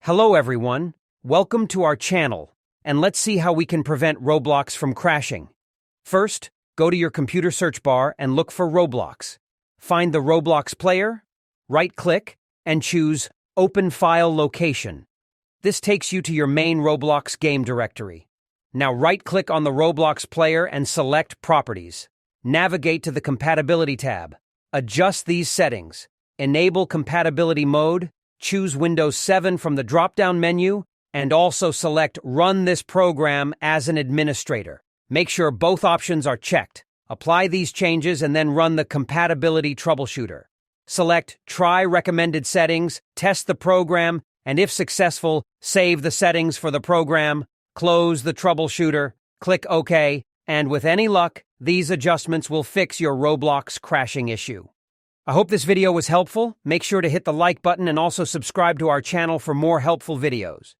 Hello everyone, welcome to our channel, and let's see how we can prevent Roblox from crashing. First, go to your computer search bar and look for Roblox. Find the Roblox player, right-click, and choose Open File Location. This takes you to your main Roblox game directory. Now right-click on the Roblox player and select Properties. Navigate to the Compatibility tab. Adjust these settings. Enable compatibility mode, choose Windows 7 from the drop-down menu, and also select Run this program as an administrator. Make sure both options are checked. Apply these changes and then run the compatibility troubleshooter. Select Try recommended settings, test the program, and if successful, save the settings for the program, close the troubleshooter, click OK, and with any luck, these adjustments will fix your Roblox crashing issue. I hope this video was helpful. Make sure to hit the like button and also subscribe to our channel for more helpful videos.